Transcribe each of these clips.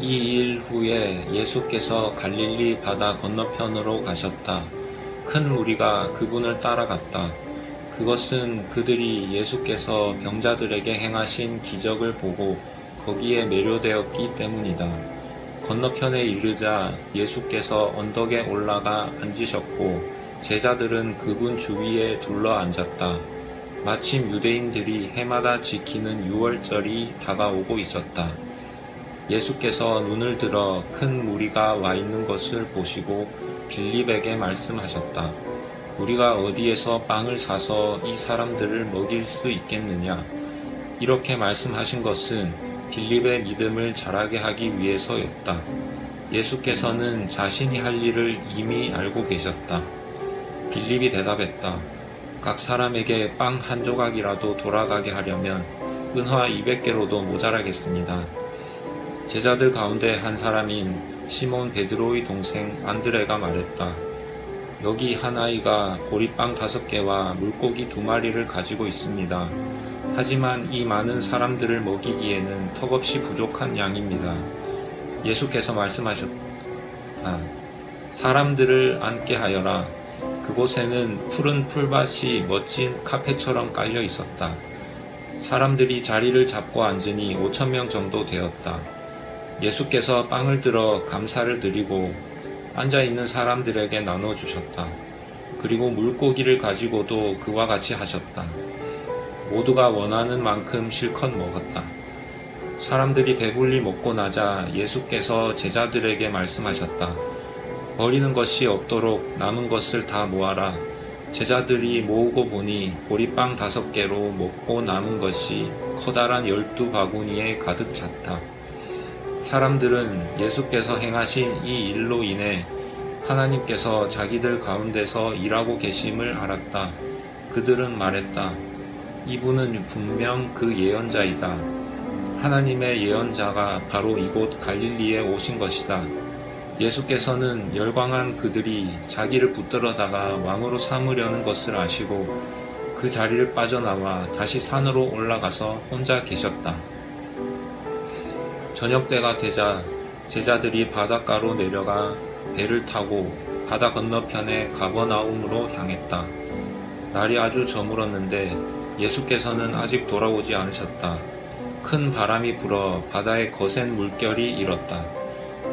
이 일 후에 예수께서 갈릴리 바다 건너편으로 가셨다. 큰 무리가 그분을 따라갔다. 그것은 그들이 예수께서 병자들에게 행하신 기적을 보고 거기에 매료되었기 때문이다. 건너편에 이르자 예수께서 언덕에 올라가 앉으셨고 제자들은 그분 주위에 둘러 앉았다. 마침 유대인들이 해마다 지키는 유월절이 다가오고 있었다. 예수께서 눈을 들어 큰 무리가 와 있는 것을 보시고 빌립에게 말씀하셨다. 우리가 어디에서 빵을 사서 이 사람들을 먹일 수 있겠느냐? 이렇게 말씀하신 것은 빌립의 믿음을 자라게 하기 위해서였다. 예수께서는 자신이 할 일을 이미 알고 계셨다. 빌립이 대답했다. 각 사람에게 빵 한 조각이라도 돌아가게 하려면 은화 200개로도 모자라겠습니다. 제자들 가운데 한 사람인 시몬 베드로의 동생 안드레가 말했다. 여기 한 아이가 보리빵 5개와 물고기 2마리를 가지고 있습니다. 하지만 이 많은 사람들을 먹이기에는 턱없이 부족한 양입니다. 예수께서 말씀하셨다. 사람들을 앉게 하여라. 그곳에는 푸른 풀밭이 멋진 카페처럼 깔려 있었다. 사람들이 자리를 잡고 앉으니 5,000명 정도 되었다. 예수께서 빵을 들어 감사를 드리고 앉아있는 사람들에게 나눠주셨다. 그리고 물고기를 가지고도 그와 같이 하셨다. 모두가 원하는 만큼 실컷 먹었다. 사람들이 배불리 먹고 나자 예수께서 제자들에게 말씀하셨다. 버리는 것이 없도록 남은 것을 다 모아라. 제자들이 모으고 보니 보리빵 5개로 먹고 남은 것이 커다란 12바구니에 가득 찼다. 사람들은 예수께서 행하신 이 일로 인해 하나님께서 자기들 가운데서 일하고 계심을 알았다. 그들은 말했다. 이분은 분명 그 예언자이다. 하나님의 예언자가 바로 이곳 갈릴리에 오신 것이다. 예수께서는 열광한 그들이 자기를 붙들어다가 왕으로 삼으려는 것을 아시고 그 자리를 빠져나와 다시 산으로 올라가서 혼자 계셨다. 저녁 때가 되자 제자들이 바닷가로 내려가 배를 타고 바다 건너편의 가버나움으로 향했다. 날이 아주 저물었는데 예수께서는 아직 돌아오지 않으셨다. 큰 바람이 불어 바다에 거센 물결이 일었다.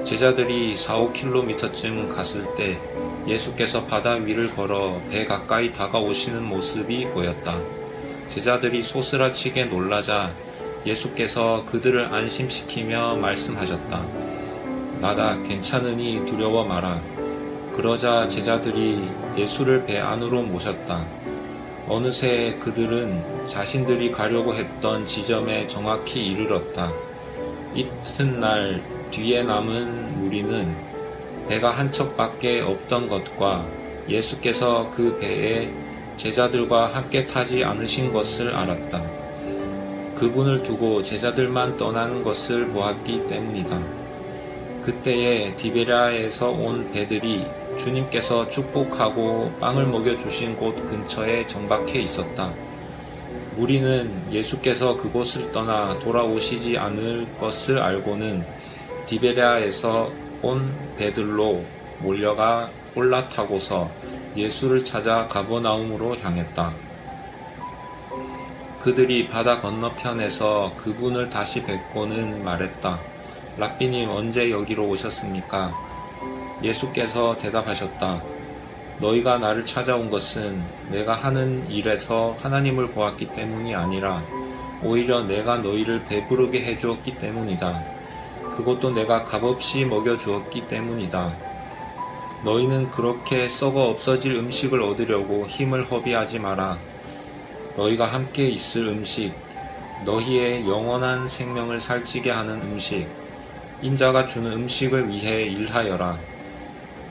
제자들이 4-5km쯤 갔을 때 예수께서 바다 위를 걸어 배 가까이 다가오시는 모습이 보였다. 제자들이 소스라치게 놀라자 예수께서 그들을 안심시키며 말씀하셨다. 나다 괜찮으니 두려워 마라. 그러자 제자들이 예수를 배 안으로 모셨다. 어느새 그들은 자신들이 가려고 했던 지점에 정확히 이르렀다. 이튿날 뒤에 남은 무리는 배가 한 척밖에 없던 것과 예수께서 그 배에 제자들과 함께 타지 않으신 것을 알았다. 그분을 두고 제자들만 떠나는 것을 보았기 때문이다. 그때에 디베랴에서 온 배들이 주님께서 축복하고 빵을 먹여주신 곳 근처에 정박해 있었다. 무리는 예수께서 그곳을 떠나 돌아오시지 않을 것을 알고는 디베랴에서 온 배들로 몰려가 올라타고서 예수를 찾아 가버나움으로 향했다. 그들이 바다 건너편에서 그분을 다시 뵙고는 말했다. 랍비님 언제 여기로 오셨습니까? 예수께서 대답하셨다. 너희가 나를 찾아온 것은 내가 하는 일에서 하나님을 보았기 때문이 아니라 오히려 내가 너희를 배부르게 해주었기 때문이다. 그것도 내가 값없이 먹여주었기 때문이다. 너희는 그렇게 썩어 없어질 음식을 얻으려고 힘을 허비하지 마라. 너희가 함께 있을 음식, 너희의 영원한 생명을 살찌게 하는 음식, 인자가 주는 음식을 위해 일하여라.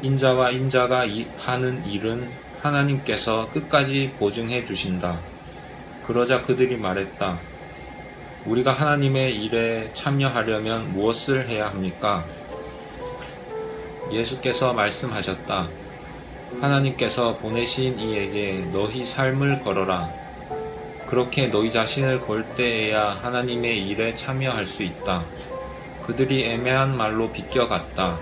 인자와 인자가 하는 일은 하나님께서 끝까지 보증해 주신다. 그러자 그들이 말했다. 우리가 하나님의 일에 참여하려면 무엇을 해야 합니까? 예수께서 말씀하셨다. 하나님께서 보내신 이에게 너희 삶을 걸어라. 그렇게 너희 자신을 걸 때에야 하나님의 일에 참여할 수 있다. 그들이 애매한 말로 비껴갔다.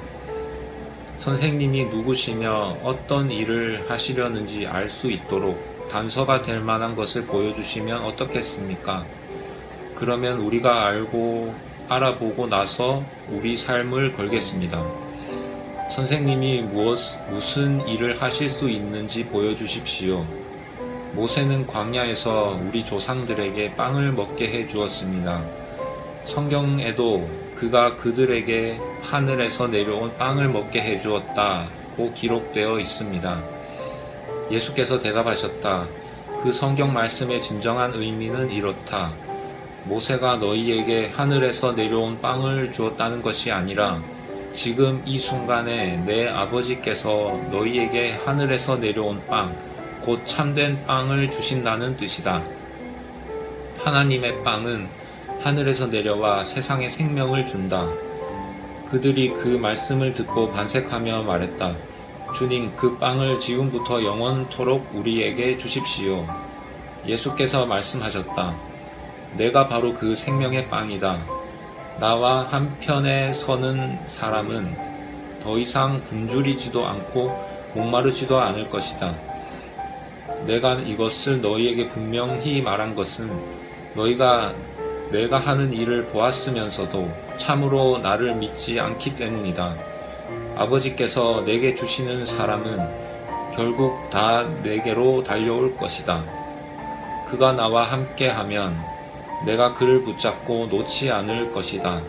선생님이 누구시며 어떤 일을 하시려는지 알 수 있도록 단서가 될 만한 것을 보여주시면 어떻겠습니까? 그러면 우리가 알아보고 나서 우리 삶을 걸겠습니다. 선생님이 무슨 일을 하실 수 있는지 보여주십시오. 모세는 광야에서 우리 조상들에게 빵을 먹게 해 주었습니다. 성경에도 그가 그들에게 하늘에서 내려온 빵을 먹게 해 주었다고 기록되어 있습니다. 예수께서 대답하셨다. 그 성경 말씀의 진정한 의미는 이렇다. 모세가 너희에게 하늘에서 내려온 빵을 주었다는 것이 아니라 지금 이 순간에 내 아버지께서 너희에게 하늘에서 내려온 빵, 곧 참된 빵을 주신다는 뜻이다. 하나님의 빵은 하늘에서 내려와 세상에 생명을 준다. 그들이 그 말씀을 듣고 반색하며 말했다. 주님, 그 빵을 지금부터 영원토록 우리에게 주십시오. 예수께서 말씀하셨다. 내가 바로 그 생명의 빵이다. 나와 한편에 서는 사람은 더 이상 굶주리지도 않고 목마르지도 않을 것이다. 내가 이것을 너희에게 분명히 말한 것은 너희가 내가 하는 일을 보았으면서도 참으로 나를 믿지 않기 때문이다. 아버지께서 내게 주시는 사람은 결국 다 내게로 달려올 것이다. 그가 나와 함께하면 내가 그를 붙잡고 놓지 않을 것이다.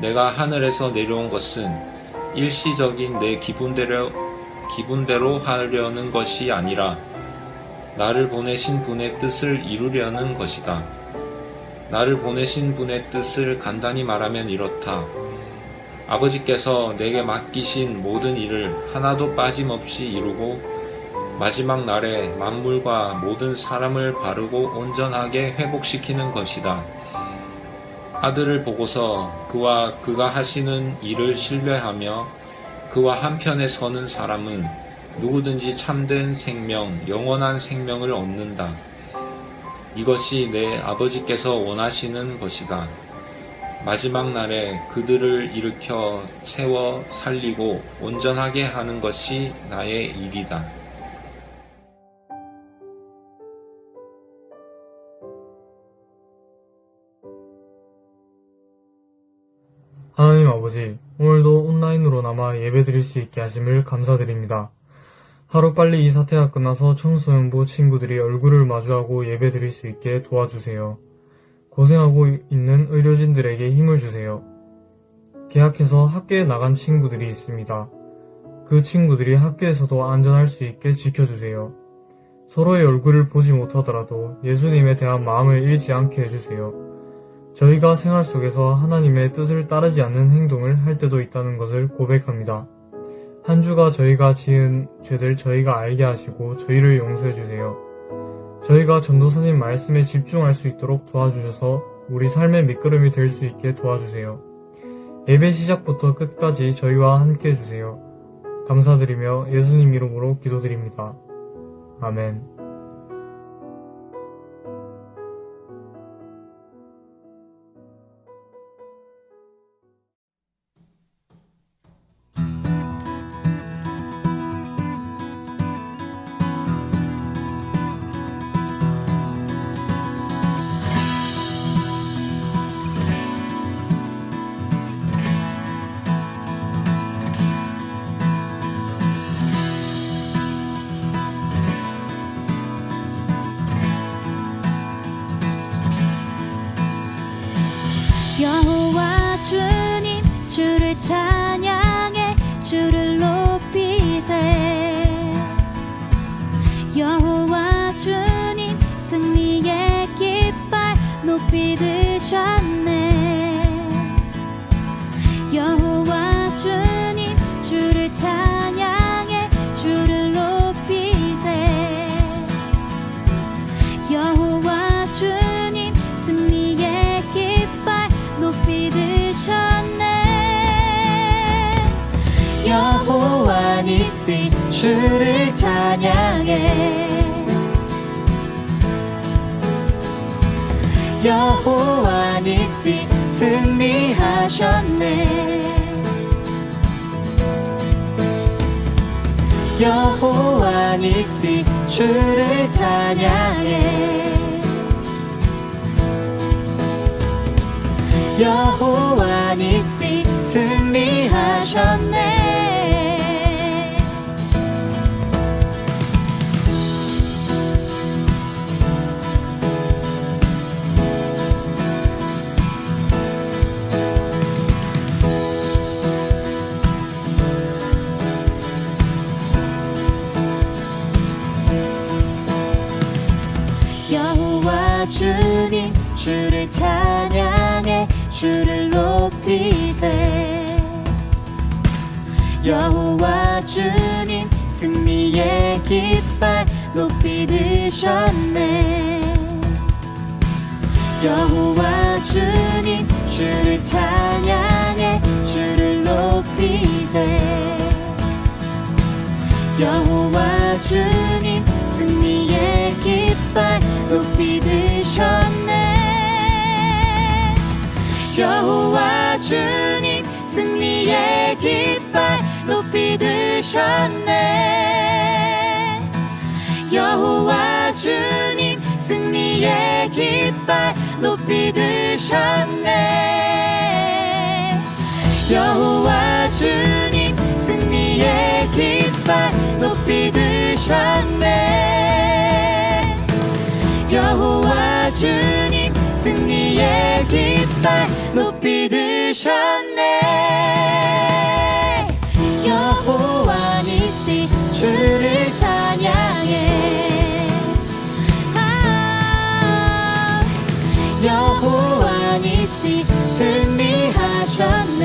내가 하늘에서 내려온 것은 일시적인 내 기분대로 하려는 것이 아니라 나를 보내신 분의 뜻을 이루려는 것이다. 나를 보내신 분의 뜻을 간단히 말하면 이렇다. 아버지께서 내게 맡기신 모든 일을 하나도 빠짐없이 이루고 마지막 날에 만물과 모든 사람을 바르고 온전하게 회복시키는 것이다. 아들을 보고서 그가 하시는 일을 신뢰하며 그와 한편에 서는 사람은 누구든지 참된 생명, 영원한 생명을 얻는다. 이것이 내 아버지께서 원하시는 것이다. 마지막 날에 그들을 일으켜 세워 살리고 온전하게 하는 것이 나의 일이다. 하나님 아버지, 오늘도 온라인으로나마 예배드릴 수 있게 하심을 감사드립니다. 하루빨리 이 사태가 끝나서 청소년부 친구들이 얼굴을 마주하고 예배드릴 수 있게 도와주세요. 고생하고 있는 의료진들에게 힘을 주세요. 계약해서 학교에 나간 친구들이 있습니다. 그 친구들이 학교에서도 안전할 수 있게 지켜주세요. 서로의 얼굴을 보지 못하더라도 예수님에 대한 마음을 잃지 않게 해주세요. 저희가 생활 속에서 하나님의 뜻을 따르지 않는 행동을 할 때도 있다는 것을 고백합니다. 한 주가 저희가 지은 죄들 저희가 알게 하시고 저희를 용서해 주세요. 저희가 전도사님 말씀에 집중할 수 있도록 도와주셔서 우리 삶의 밑거름이 될 수 있게 도와주세요. 예배 시작부터 끝까지 저희와 함께 해주세요. 감사드리며 예수님 이름으로 기도드립니다. 아멘. 여호와 주님 주를 찬양해 주를 높이세. 여호와 주님 승리의 깃발 높이 드셨네. 여호와 주님 주를 찬양해 주를 높이세. 여호와 주님 승리의 깃발 높이 드셨네. 여호와 니시 주를 찬양해. 여호와 니시 승리하셨네. 여호와 니시 주를 찬양해. 여호와 니시 승리하셨네. 여호와 주님 주를 찬양해. 주를 높이세. 여호와 주님 승리의 깃발 높이 드셨네. 여호와 주님 주를 찬양해. 주를 높이세. 여호와 주님 승리의 깃발 높이 드셨네. 여호와 주님 승리의 깃발 높이 드셨네. 여호와 주님 승리의 깃발 높이 드셨네. 여호와 주님 승리의 깃발 높이 드셨네. 여호와 주님 승리의 깃발 높이 드셨네. 여호와 니시 주를 찬양해. 여호와 니시 승리하셨네.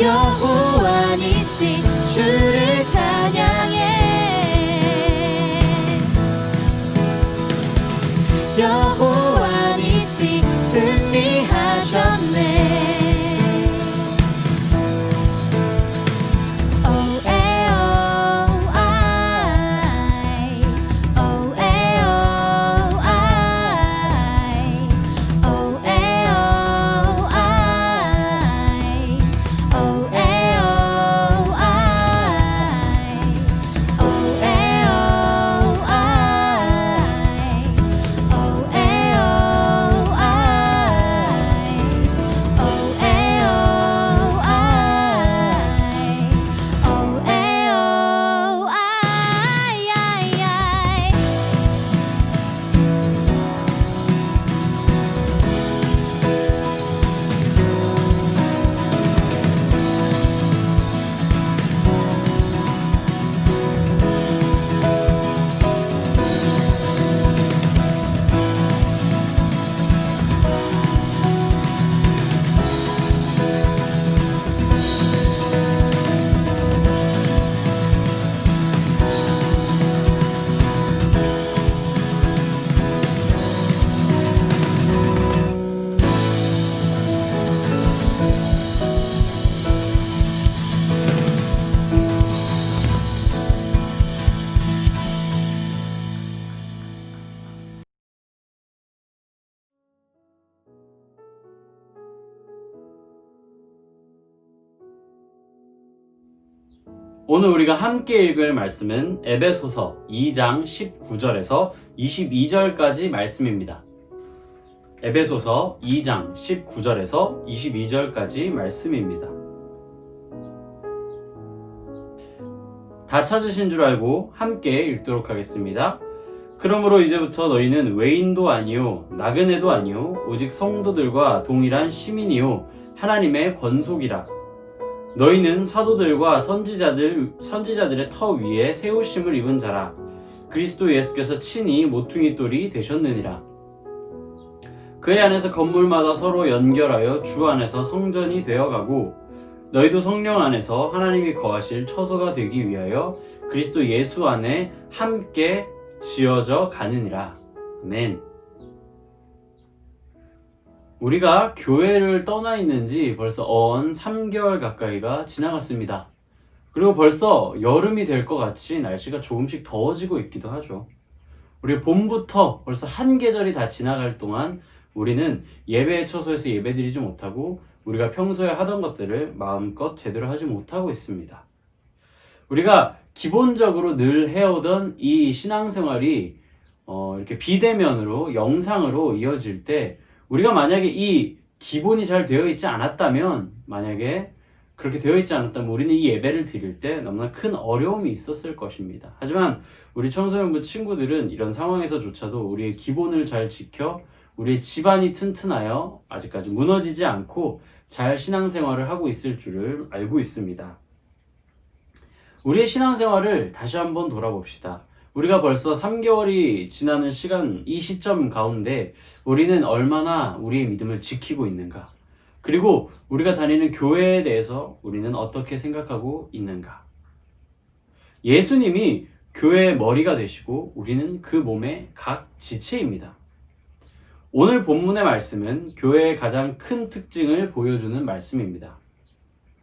여호와 니시 주를 찬양해. 여호와 니시 승리하셨네. 오늘 우리가 함께 읽을 말씀은 에베소서 2장 19절에서 22절까지 말씀입니다. 에베소서 2장 19절에서 22절까지 말씀입니다. 다 찾으신 줄 알고 함께 읽도록 하겠습니다. 그러므로 이제부터 너희는 외인도 아니요 나그네도 아니요 오직 성도들과 동일한 시민이요 하나님의 권속이라. 너희는 사도들과 선지자들의 터 위에 세우심을 입은 자라. 그리스도 예수께서 친히 모퉁이 돌이 되셨느니라. 그의 안에서 건물마다 서로 연결하여 주 안에서 성전이 되어가고 너희도 성령 안에서 하나님이 거하실 처소가 되기 위하여 그리스도 예수 안에 함께 지어져 가느니라. 아멘. 우리가 교회를 떠나 있는지 벌써 3개월 가까이가 지나갔습니다. 그리고 벌써 여름이 될 것 같이 날씨가 조금씩 더워지고 있기도 하죠. 우리 봄부터 벌써 한 계절이 다 지나갈 동안 우리는 예배의 처소에서 예배드리지 못하고 우리가 평소에 하던 것들을 마음껏 제대로 하지 못하고 있습니다. 우리가 기본적으로 늘 해오던 이 신앙생활이 이렇게 비대면으로 영상으로 이어질 때 우리가 만약에 이 기본이 잘 되어 있지 않았다면 만약에 그렇게 되어 있지 않았다면 우리는 이 예배를 드릴 때 너무나 큰 어려움이 있었을 것입니다. 하지만 우리 청소년부 친구들은 이런 상황에서조차도 우리의 기본을 잘 지켜 우리의 집안이 튼튼하여 아직까지 무너지지 않고 잘 신앙생활을 하고 있을 줄을 알고 있습니다. 우리의 신앙생활을 다시 한번 돌아봅시다. 우리가 벌써 3개월이 지나는 시간, 이 시점 가운데 우리는 얼마나 우리의 믿음을 지키고 있는가? 그리고 우리가 다니는 교회에 대해서 우리는 어떻게 생각하고 있는가? 예수님이 교회의 머리가 되시고 우리는 그 몸의 각 지체입니다. 오늘 본문의 말씀은 교회의 가장 큰 특징을 보여주는 말씀입니다.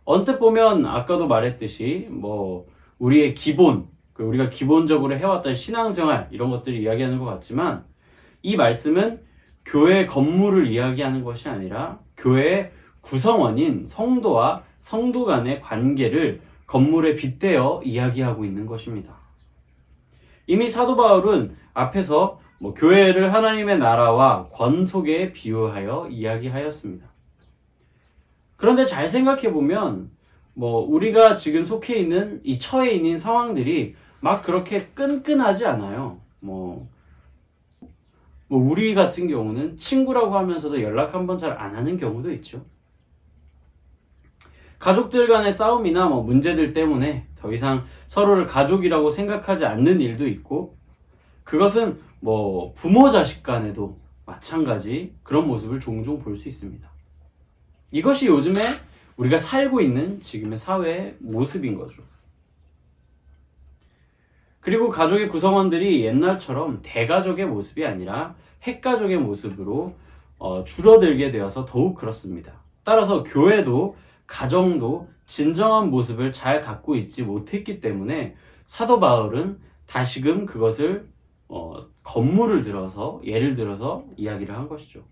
언뜻 보면 아까도 말했듯이 우리의 기본, 우리가 기본적으로 해왔던 신앙생활 이런 것들을 이야기하는 것 같지만 이 말씀은 교회 건물을 이야기하는 것이 아니라 교회의 구성원인 성도와 성도 간의 관계를 건물에 빗대어 이야기하고 있는 것입니다. 이미 사도 바울은 앞에서 교회를 하나님의 나라와 권속에 비유하여 이야기하였습니다. 그런데 잘 생각해보면 우리가 지금 속해 있는 이 처해 있는 상황들이 막 그렇게 끈끈하지 않아요. 우리 같은 경우는 친구라고 하면서도 연락 한번 잘 안 하는 경우도 있죠. 가족들 간의 싸움이나 문제들 때문에 더 이상 서로를 가족이라고 생각하지 않는 일도 있고, 그것은 부모 자식 간에도 마찬가지 그런 모습을 종종 볼 수 있습니다. 이것이 요즘에 우리가 살고 있는 지금의 사회의 모습인 거죠. 그리고 가족의 구성원들이 옛날처럼 대가족의 모습이 아니라 핵가족의 모습으로 줄어들게 되어서 더욱 그렇습니다. 따라서 교회도 가정도 진정한 모습을 잘 갖고 있지 못했기 때문에 사도 바울은 다시금 그것을 건물을 들어서 예를 들어서 이야기를 한 것이죠.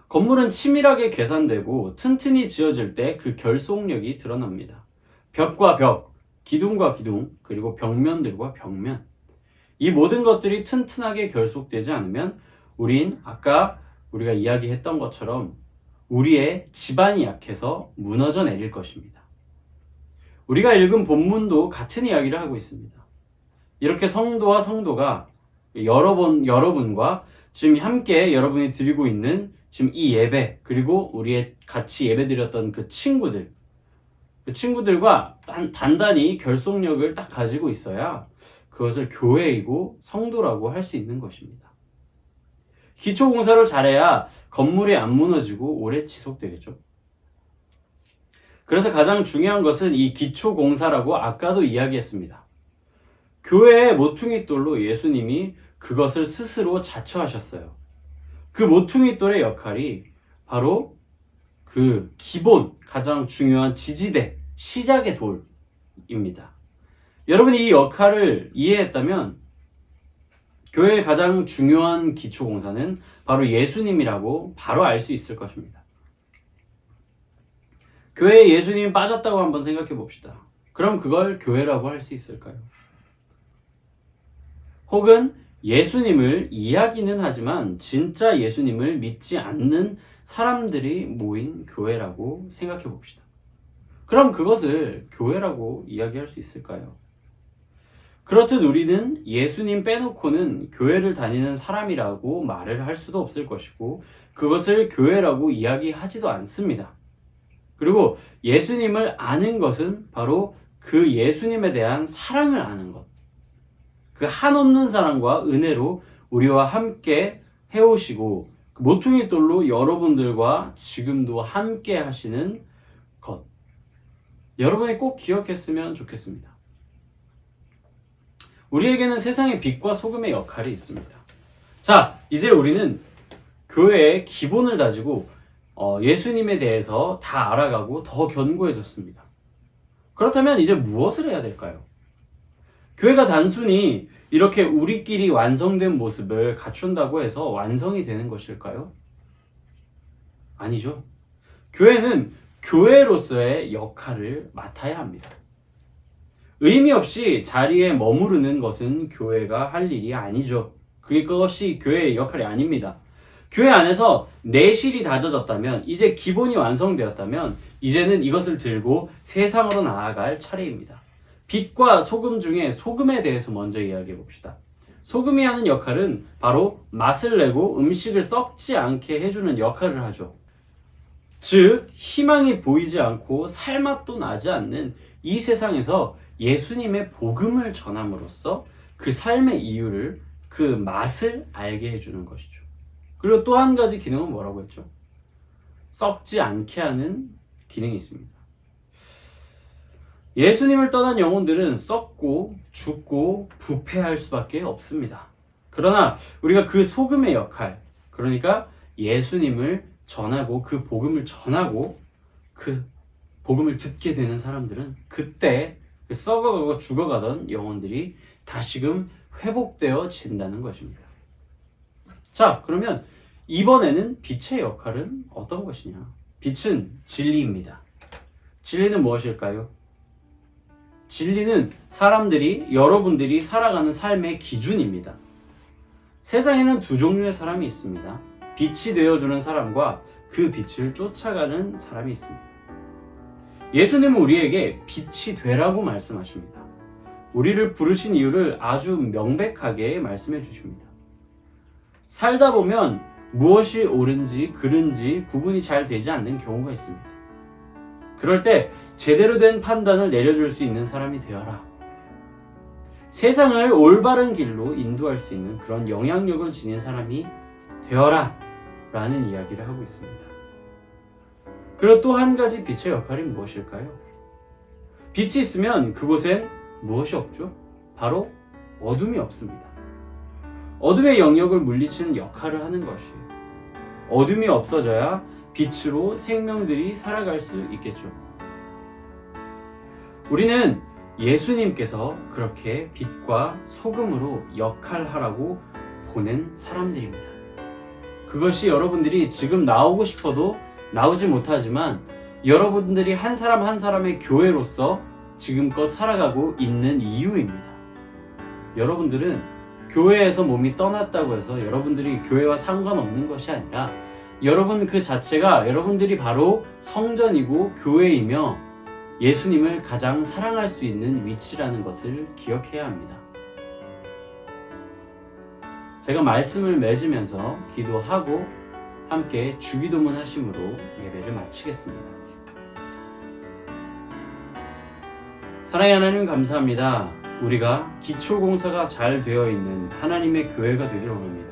건물은 치밀하게 계산되고 튼튼히 지어질 때 그 결속력이 드러납니다. 벽과 벽, 기둥과 기둥, 그리고 벽면들과 벽면. 이 모든 것들이 튼튼하게 결속되지 않으면 우린 아까 우리가 이야기했던 것처럼 우리의 지반이 약해서 무너져 내릴 것입니다. 우리가 읽은 본문도 같은 이야기를 하고 있습니다. 이렇게 성도와 성도가 여러분과 지금 함께 여러분이 드리고 있는 지금 이 예배, 그리고 우리의 같이 예배 드렸던 그 친구들과 단단히 결속력을 딱 가지고 있어야 그것을 교회이고 성도라고 할 수 있는 것입니다. 기초공사를 잘해야 건물이 안 무너지고 오래 지속되겠죠. 그래서 가장 중요한 것은 이 기초공사라고 아까도 이야기했습니다. 교회의 모퉁이돌로 예수님이 그것을 스스로 자처하셨어요. 그 모퉁이돌의 역할이 바로 그 기본, 가장 중요한 지지대, 시작의 돌입니다. 여러분이 이 역할을 이해했다면 교회의 가장 중요한 기초공사는 바로 예수님이라고 바로 알 수 있을 것입니다. 교회에 예수님이 빠졌다고 한번 생각해 봅시다. 그럼 그걸 교회라고 할 수 있을까요? 혹은 예수님을 이야기는 하지만 진짜 예수님을 믿지 않는 사람들이 모인 교회라고 생각해 봅시다. 그럼 그것을 교회라고 이야기할 수 있을까요? 그렇듯 우리는 예수님 빼놓고는 교회를 다니는 사람이라고 말을 할 수도 없을 것이고 그것을 교회라고 이야기하지도 않습니다. 그리고 예수님을 아는 것은 바로 그 예수님에 대한 사랑을 아는 것. 그 한없는 사랑과 은혜로 우리와 함께 해오시고 그 모퉁이돌로 여러분들과 지금도 함께 하시는 것. 여러분이 꼭 기억했으면 좋겠습니다. 우리에게는 세상의 빛과 소금의 역할이 있습니다. 자, 이제 우리는 교회의 기본을 다지고 예수님에 대해서 다 알아가고 더 견고해졌습니다. 그렇다면 이제 무엇을 해야 될까요? 교회가 단순히 이렇게 우리끼리 완성된 모습을 갖춘다고 해서 완성이 되는 것일까요? 아니죠. 교회는 교회로서의 역할을 맡아야 합니다. 의미 없이 자리에 머무르는 것은 교회가 할 일이 아니죠. 그것이 교회의 역할이 아닙니다. 교회 안에서 내실이 다져졌다면, 이제 기본이 완성되었다면, 이제는 이것을 들고 세상으로 나아갈 차례입니다. 빛과 소금 중에 소금에 대해서 먼저 이야기해 봅시다. 소금이 하는 역할은 바로 맛을 내고 음식을 썩지 않게 해주는 역할을 하죠. 즉, 희망이 보이지 않고 살맛도 나지 않는 이 세상에서 예수님의 복음을 전함으로써 그 삶의 이유를, 그 맛을 알게 해주는 것이죠. 그리고 또 한 가지 기능은 뭐라고 했죠? 썩지 않게 하는 기능이 있습니다. 예수님을 떠난 영혼들은 썩고 죽고 부패할 수밖에 없습니다. 그러나 우리가 그 소금의 역할, 그러니까 예수님을 전하고 그 복음을 전하고 그 복음을 듣게 되는 사람들은 그때 그 썩어가고 죽어가던 영혼들이 다시금 회복되어진다는 것입니다. 자, 그러면 이번에는 빛의 역할은 어떤 것이냐? 빛은 진리입니다. 진리는 무엇일까요? 진리는 여러분들이 살아가는 삶의 기준입니다. 세상에는 두 종류의 사람이 있습니다. 빛이 되어주는 사람과 그 빛을 쫓아가는 사람이 있습니다. 예수님은 우리에게 빛이 되라고 말씀하십니다. 우리를 부르신 이유를 아주 명백하게 말씀해 주십니다. 살다 보면 무엇이 옳은지 그른지 구분이 잘 되지 않는 경우가 있습니다. 그럴 때 제대로 된 판단을 내려줄 수 있는 사람이 되어라. 세상을 올바른 길로 인도할 수 있는 그런 영향력을 지닌 사람이 되어라 라는 이야기를 하고 있습니다. 그리고 또 한 가지 빛의 역할이 무엇일까요? 빛이 있으면 그곳엔 무엇이 없죠? 바로 어둠이 없습니다. 어둠의 영역을 물리치는 역할을 하는 것이에요. 어둠이 없어져야 빛으로 생명들이 살아갈 수 있겠죠. 우리는 예수님께서 그렇게 빛과 소금으로 역할하라고 보낸 사람들입니다. 그것이 여러분들이 지금 나오고 싶어도 나오지 못하지만 여러분들이 한 사람 한 사람의 교회로서 지금껏 살아가고 있는 이유입니다. 여러분들은 교회에서 몸이 떠났다고 해서 여러분들이 교회와 상관없는 것이 아니라 여러분 그 자체가 여러분들이 바로 성전이고 교회이며 예수님을 가장 사랑할 수 있는 위치라는 것을 기억해야 합니다. 제가 말씀을 맺으면서 기도하고 함께 주기도문 하심으로 예배를 마치겠습니다. 사랑의 하나님 감사합니다. 우리가 기초공사가 잘 되어 있는 하나님의 교회가 되기를 원합니다.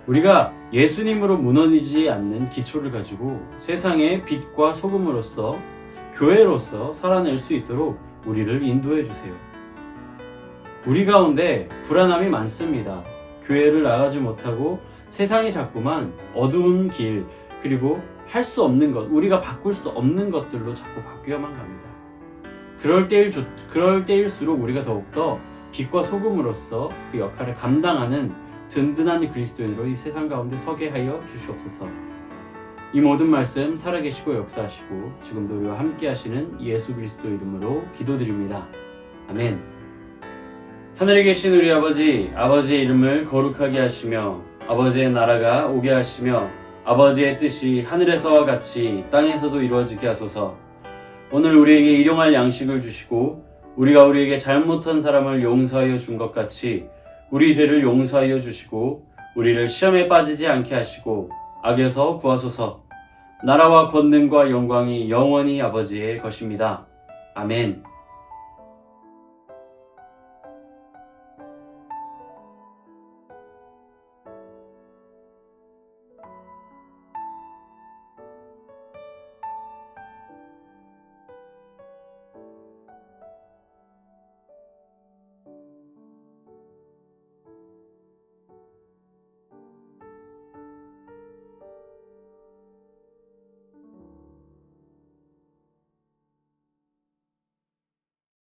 우리가 예수님으로 무너지지 않는 기초를 가지고 세상의 빛과 소금으로서 교회로서 살아낼 수 있도록 우리를 인도해 주세요. 우리 가운데 불안함이 많습니다. 교회를 나가지 못하고 세상이 자꾸만 어두운 길, 그리고 할 수 없는 것, 우리가 바꿀 수 없는 것들로 자꾸 바뀌어만 갑니다. 그럴 때일수록 우리가 더욱더 빛과 소금으로서 그 역할을 감당하는 든든한 그리스도인으로 이 세상 가운데 서게 하여 주시옵소서. 이 모든 말씀 살아계시고 역사하시고 지금도 우리와 함께 하시는 예수 그리스도 이름으로 기도드립니다. 아멘. 하늘에 계신 우리 아버지, 아버지의 이름을 거룩하게 하시며 아버지의 나라가 오게 하시며 아버지의 뜻이 하늘에서와 같이 땅에서도 이루어지게 하소서. 오늘 우리에게 일용할 양식을 주시고 우리가 우리에게 잘못한 사람을 용서하여 준 것 같이 우리 죄를 용서하여 주시고 우리를 시험에 빠지지 않게 하시고 악에서 구하소서. 나라와 권능과 영광이 영원히 아버지의 것입니다. 아멘.